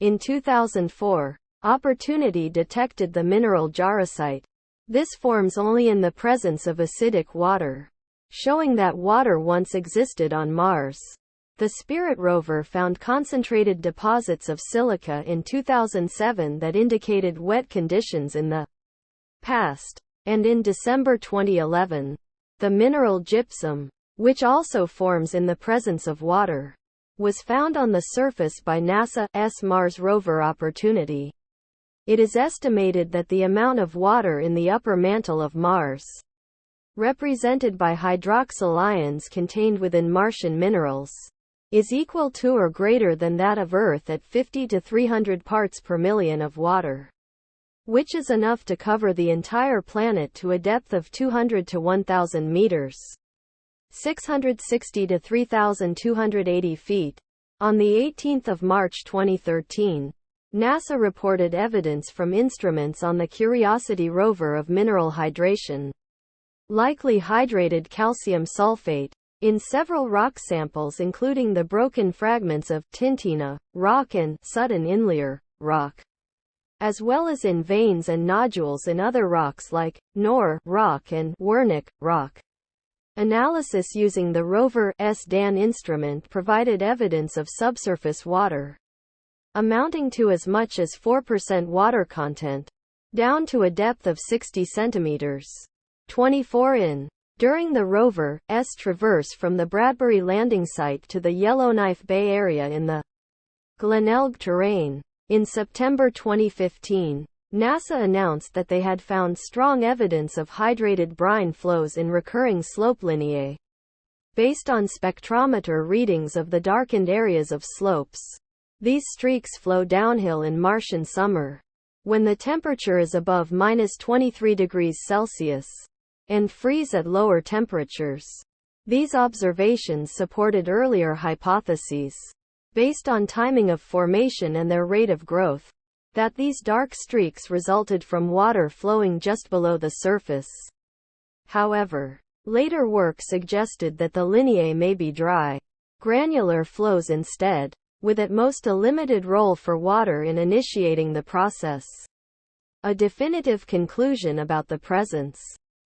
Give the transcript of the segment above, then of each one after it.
In 2004, Opportunity detected the mineral jarosite. This forms only in the presence of acidic water, showing that water once existed on Mars. The Spirit rover found concentrated deposits of silica in 2007 that indicated wet conditions in the past. And in December 2011, the mineral gypsum, which also forms in the presence of water, was found on the surface by NASA's Mars rover Opportunity. It is estimated that the amount of water in the upper mantle of Mars, represented by hydroxyl ions contained within Martian minerals, is equal to or greater than that of Earth at 50 to 300 parts per million of water, which is enough to cover the entire planet to a depth of 200 to 1,000 meters, 660 to 3,280 feet. On the 18th of March 2013, NASA reported evidence from instruments on the Curiosity rover of mineral hydration, likely hydrated calcium sulfate, in several rock samples including the broken fragments of Tintina rock and Sudden Inlier rock, as well as in veins and nodules in other rocks like Knorr rock and Wernick rock. Analysis using the rover's DAN instrument provided evidence of subsurface water, amounting to as much as 4% water content, down to a depth of 60 centimeters, 24 in. During the rover's traverse from the Bradbury landing site to the Yellowknife Bay area in the Glenelg terrain, in September 2015, NASA announced that they had found strong evidence of hydrated brine flows in recurring slope lineae, based on spectrometer readings of the darkened areas of slopes. These streaks flow downhill in Martian summer, when the temperature is above -23 degrees Celsius, and freeze at lower temperatures. These observations supported earlier hypotheses, based on timing of formation and their rate of growth, that these dark streaks resulted from water flowing just below the surface. However, later work suggested that the lineae may be dry, granular flows instead, with at most a limited role for water in initiating the process. A definitive conclusion about the presence,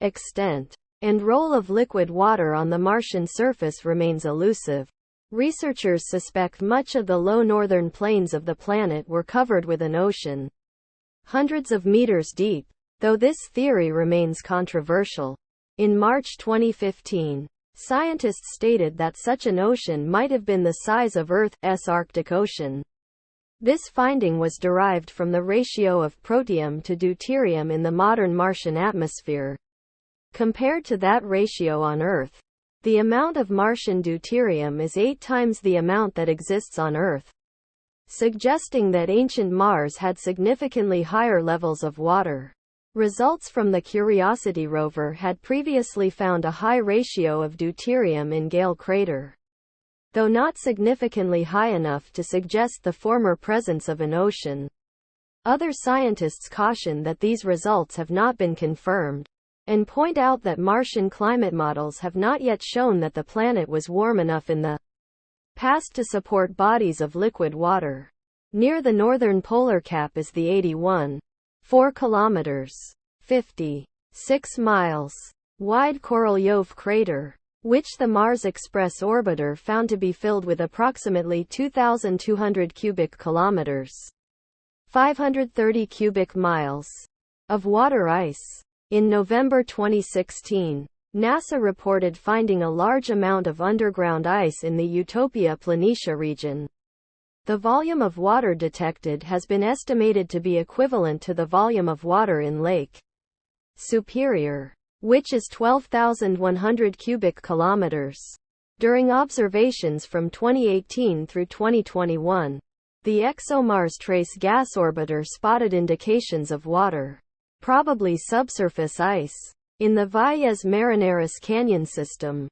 extent, and role of liquid water on the Martian surface remains elusive. Researchers suspect much of the low northern plains of the planet were covered with an ocean, hundreds of meters deep, though this theory remains controversial. In March 2015, scientists stated that such an ocean might have been the size of Earth's Arctic Ocean. This finding was derived from the ratio of protium to deuterium in the modern Martian atmosphere, compared to that ratio on Earth. The amount of Martian deuterium is 8 times the amount that exists on Earth, suggesting that ancient Mars had significantly higher levels of water. Results from the Curiosity rover had previously found a high ratio of deuterium in Gale crater, though not significantly high enough to suggest the former presence of an ocean. Other scientists caution that these results have not been confirmed, and point out that Martian climate models have not yet shown that the planet was warm enough in the past to support bodies of liquid water. Near the northern polar cap is the 81.4 kilometers, 56 miles, wide Korolev crater, which the Mars Express orbiter found to be filled with approximately 2,200 cubic kilometers, 530 cubic miles, of water ice. In November 2016, NASA reported finding a large amount of underground ice in the Utopia Planitia region. The volume of water detected has been estimated to be equivalent to the volume of water in Lake Superior, which is 12,100 cubic kilometers. During observations from 2018 through 2021, the ExoMars Trace gas orbiter spotted indications of water, probably subsurface ice, in the Valles Marineris Canyon system.